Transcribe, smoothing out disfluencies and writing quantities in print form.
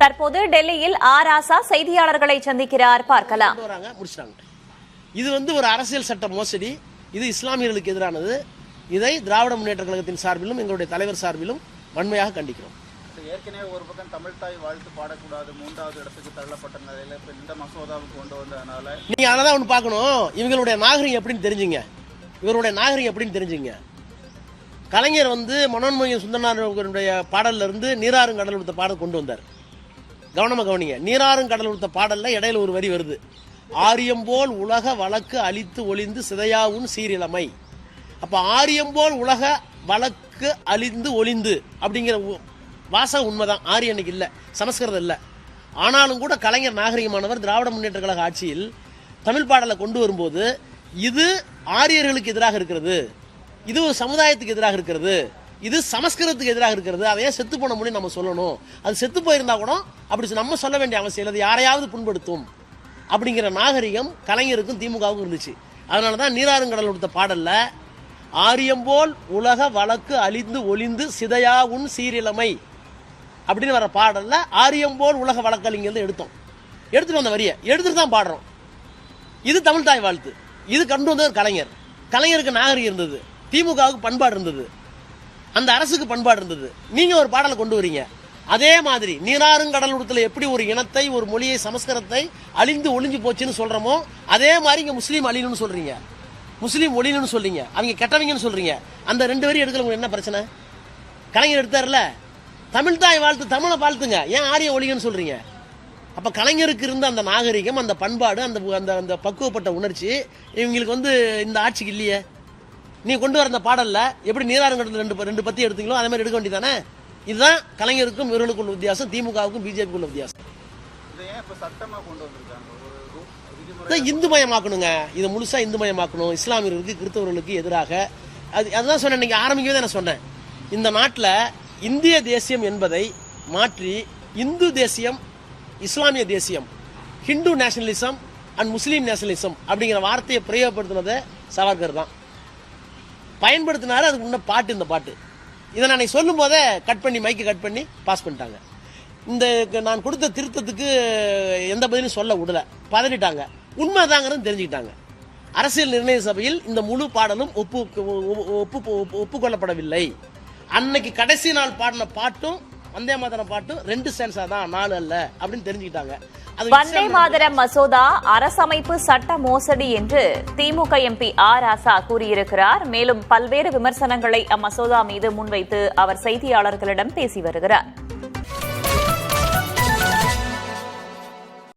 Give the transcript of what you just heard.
தற்போது டெல்லியில் ராசா செய்தியாளர்களை சந்திக்கிறார். பார்க்கலாம். இது ஒரு அரசியல் சட்ட மோசடி, இது இஸ்லாமியர்களுக்கு எதிரானது. இதை திராவிட முன்னேற்ற கழகத்தின் சார்பிலும் எங்களுடைய தலைவர் சார்பிலும் வன்மையாக கண்டிக்கிறோம். ஏற்கனவே ஒரு பக்கம் தமிழ் தாய் வாழ்த்து பாடக்கூடாது 3வது இடத்துக்கு தள்ளப்பட்ட நிலையில இப்ப இந்த மசோதாவுக்கு கொண்டு வந்ததுனால நீங்க அதான் ஒண்ணு பார்க்கணும். இவங்களுடைய நாகரிகம் எப்படின்னு தெரிஞ்சுங்க. இவருடைய நாகரிகம் எப்படின்னு தெரிஞ்சுங்க. கலைஞர் மனோன்மணியம் சுந்தரனாருடைய பாடல்ல இருந்து நீராறும் கடல் உடுத்த பாடல் கொண்டு வந்தார். கவனமா கவனிங்க. நீராறும் கடல் உடுத்த பாடல்ல இடையில ஒரு வரி வருது, ஆரியம்போல் உலக வழக்கு அழித்து ஒளிந்து சிதையாவும் சீரிழமை. அப்ப ஆரியம்போல் உலக வழக்கு அழிந்து ஒளிந்து அப்படிங்கிற வாசகம் உண்மைதான். ஆரியனுக்கு இல்ல, சமஸ்கிருதம் இல்ல. ஆனாலும் கூட கலைஞர் நாகரிகமானவர் திராவிட முன்னேற்ற கழக ஆட்சியில் தமிழ் பாடலை கொண்டு வரும்போது இது ஆரியர்களுக்கு எதிராக இருக்கிறது, இது ஒரு சமுதாயத்துக்கு எதிராக இருக்கிறது, இது சமஸ்கிருதத்துக்கு எதிராக இருக்கிறது, அதையே செத்து போன மொழி நம்ம சொல்லணும். அது செத்து போயிருந்தா கூட அப்படி நம்ம சொல்ல வேண்டிய அவசியம் இல்லை, யாரையாவது புண்படுத்தும் அப்படிங்கிற நாகரிகம் கலைஞருக்கும் திமுகவுக்கும் இருந்துச்சு. அதனாலதான் நீராறுங்கடல் கொடுத்த பாடல்ல ஆரியம்போல் உலக வழக்கு அழிந்து ஒளிந்து சிதையா உன் சீரிழமை அப்படின்னு வர பாடல்ல ஆரியம்போல் உலக வழக்கறிஞர் எடுத்துட்டு வந்த வரிய எடுத்துட்டு தான் பாடுறோம். இது தமிழ் தாய் வாழ்த்து. இது கண்டு வந்தது கலைஞர். கலைஞருக்கு நாகரிகம் இருந்தது, திமுகவுக்கு பண்பாடு இருந்தது, அந்த அரசுக்கு பண்பாடு இருந்தது. நீங்க ஒரு பாடலை கொண்டு வரீங்க. அதே மாதிரி நீராறுங்கடல் உடுத்துல எப்படி ஒரு இனத்தை, ஒரு மொழியை, சமஸ்கிருதத்தை அழிந்து ஒளிஞ்சு போச்சுன்னு சொல்றோமோ அதே மாதிரி இங்க முஸ்லீம் அழியணும்னு சொல்றீங்க, முஸ்லீம் ஒளியணும்னு சொல்றீங்க, அவங்க கெட்டவங்கன்னு சொல்றீங்க. அந்த 2 வரி எடுக்கல உங்களுக்கு என்ன பிரச்சனை? கலைஞர் எடுத்தார்ல, தமிழ் தாய் வாழ்த்து, தமிழை வாழ்த்துங்க, ஏன் ஆரிய ஒளிகன்னு சொல்றீங்க? அப்ப கலைஞருக்கு இருந்த அந்த நாகரிகம், அந்த பண்பாடு, அந்த அந்த பக்குவப்பட்ட உணர்ச்சி இவங்களுக்கு இந்த ஆட்சிக்கு இல்லையே. நீ கொண்டு வர அந்த பாடல்ல எப்படி நீராறுங்கடல் ரெண்டு பத்தி எடுத்தீங்களோ அதே மாதிரி எடுக்க வேண்டியதானே? இதுதான் கலைஞருக்கும் இவர்களுக்கும் உள்ள வித்தியாசம், திமுகவுக்கும் பிஜேபிக்கும் உள்ள வித்தியாசம். இந்துமயமாக்கணுங்க, இதை முழுசா இந்துமயமாக்கணும். இஸ்லாமியர்களுக்கு, கிறிஸ்தவர்களுக்கு எதிராக அதுதான் சொன்னேன். நீங்க ஆரம்பிக்கவே நான் சொன்னேன், இந்த நாட்டில் இந்திய தேசியம் என்பதை மாற்றி இந்து தேசியம், இஸ்லாமிய தேசியம், Hindu nationalism and Muslim nationalism அப்படிங்கிற வார்த்தையை பிரயோகப்படுத்தினது சவர்கர் தான் பயன்படுத்தினாரு. அதுக்கு முன்ன பாட்டு, இந்த பாட்டு இதை நான் சொல்லும் போதே மைக்கை கட் பண்ணி பாஸ் பண்ணிட்டாங்க. இந்த நான் கொடுத்த திருத்தத்துக்கு எந்த பதிலும் சொல்ல விடல, பதறிட்டாங்க. உண்மைதாங்கிறது தெரிஞ்சுக்கிட்டாங்க. அரசியல் நிர்ணய சபையில் இந்த முழு பாடலும் ஒப்புக்கொள்ளப்படவில்லை. அன்னைக்கு கடைசி நாள் பாடின பாட்டும் வந்தே மாதரம் பாட்டும் 2 சென்ஸா தான், 4 அல்ல அப்படின்னு தெரிஞ்சுக்கிட்டாங்க. வந்தே மாதரம் மசோதா அரசமைப்பு சட்ட மோசடி என்று திமுக எம்பி ராசா கூறியிருக்கிறார். மேலும் பல்வேறு விமர்சனங்களை அம்மசோதா மீது முன்வைத்து அவர் செய்தியாளர்களிடம் பேசி வருகிறார்.